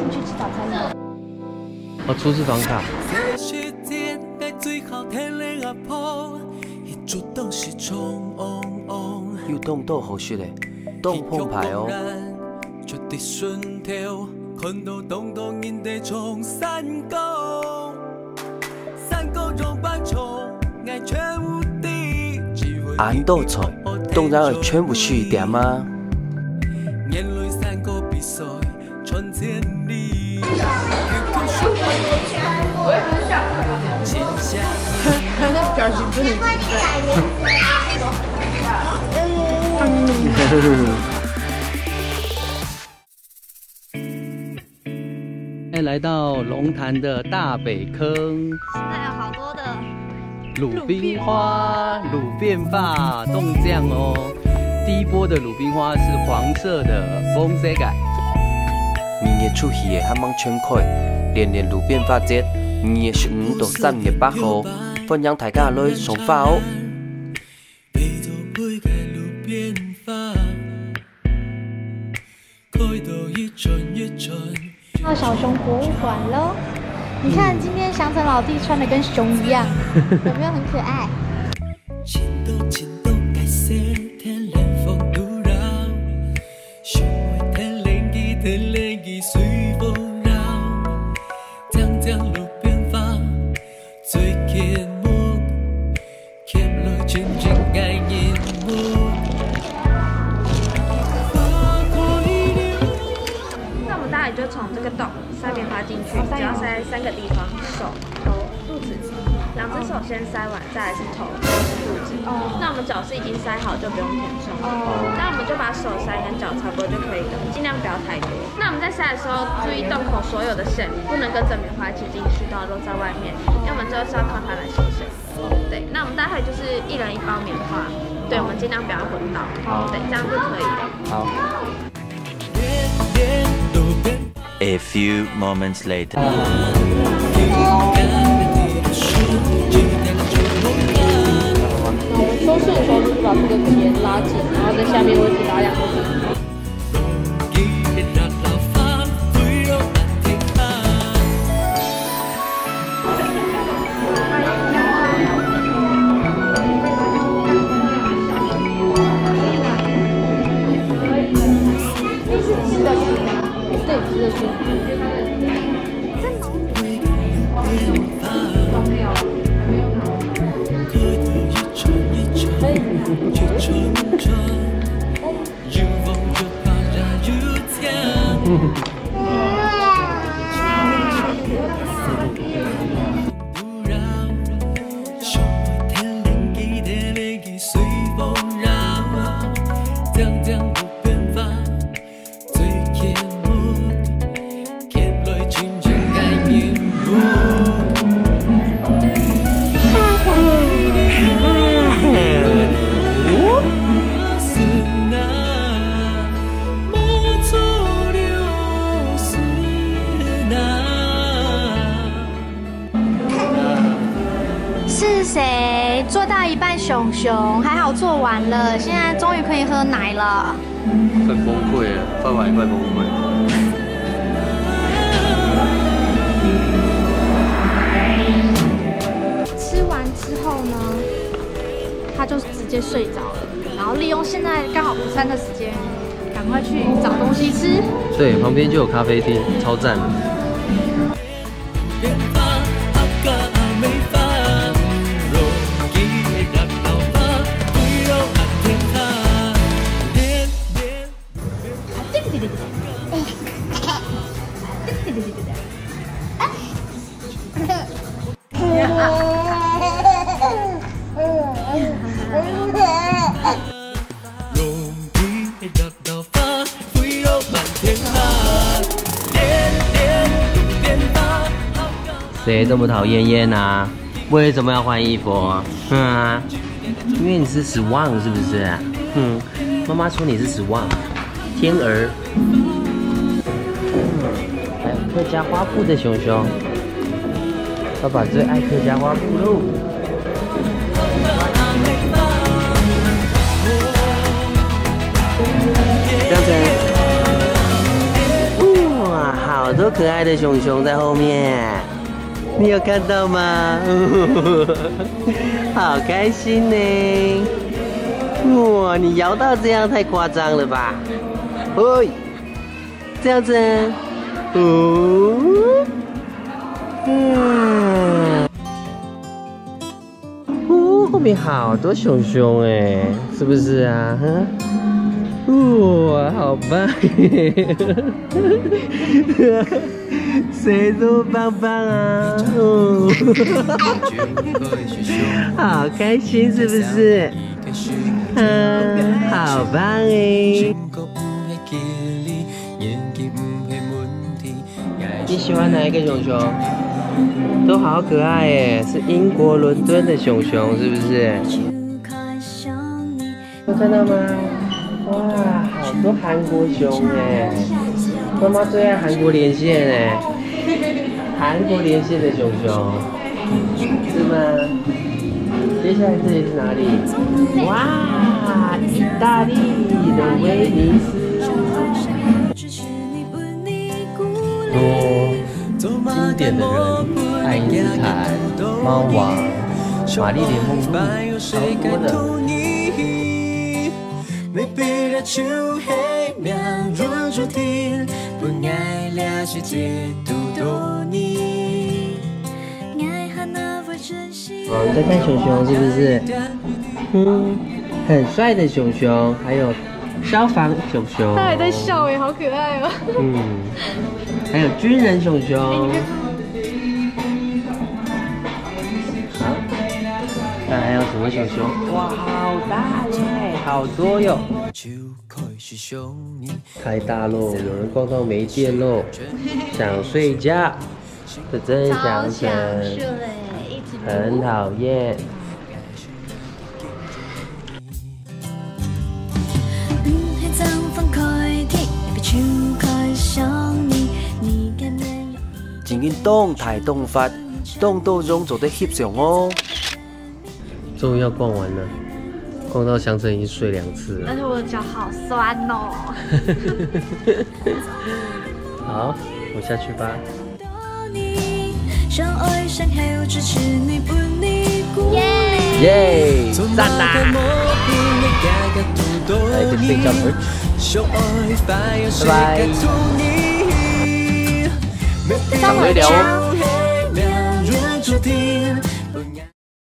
进去吃早餐了。哦，出示房卡。有动到后续嘞，动碰牌哦。红豆菜，当然会全部续点吗？那表情真的来到龙潭的大北坑，现在有好多的鲁冰花、鲁变发冻酱哦。第一波的鲁冰花是黄色的风色改。2月出戏的还mang全开，连连鲁变发节，2月15到3月8號，歡迎大家來賞花哦。到小熊博物馆喽！你看今天祥成老弟穿的跟熊一样，有没有很可爱？就从这个洞塞棉花进去，只要塞3个地方：手、头、肚子。2只手先塞完，再来是头、肚子。那我们脚是已经塞好，就不用填充。那我们就把手塞跟脚差不多就可以了，尽量不要太多。那我们在塞的时候，注意洞口所有的线不能跟着棉花一起进去，都要露在外面，因为我们最后是要靠它来收线。对，那我们待会就是1人1包棉花，对，我们尽量不要混到。对，这样就可以了。好。A few moments later. 收线的时候就是把这个结拉紧，然后在下面位置拉2个。是谁做到一半熊熊？还好做完了，现在终于可以喝奶了。快崩溃了，饭碗也快崩溃了。吃完之后呢，他就直接睡着了，然后利用现在刚好午餐的时间，赶快去找东西吃。对，旁边就有咖啡厅，超赞的。谁这么讨厌燕啊？为什么要换衣服？因为你是Swan是不是？妈妈说你是Swan，天鹅。还有客家花布的熊熊，爸爸最爱客家花布喽。这样子。哇，好多多可爱的熊熊在后面，你有看到吗？好开心呢！哇，你摇到这样太夸张了吧？嘿，这样子，后面好多熊熊哎，是不是啊？哇，好棒！谁这么棒棒啊？好开心，是不是？好棒哎！你喜欢哪一个熊熊？都好可爱耶，是英国伦敦的熊熊，是不是？有看到吗？哇，好多韩国熊哎！妈妈最爱韩国连线哎，韩国连线的熊熊，是吗？接下来这里是哪里？哇，意大利的威尼斯。多经典的人，爱因斯坦、猫王、玛丽莲梦露，超多的。我们在看熊熊是不是？很帅的熊熊，还有消防熊熊。他还在笑哎，好可爱哦。还有军人熊熊。好，那还有什么熊熊？哇，好大耶，好多哟！太大喽，有人逛到没电喽，想睡觉，这真想睡，很讨厌。前因動態動法，動到容做得翕相哦。終於要逛完了，逛到香橙已經睡2次了。而且我的腳好酸哦。好，我下去吧。耶！讚啦！來個睡覺門，拜拜。想聊聊哦。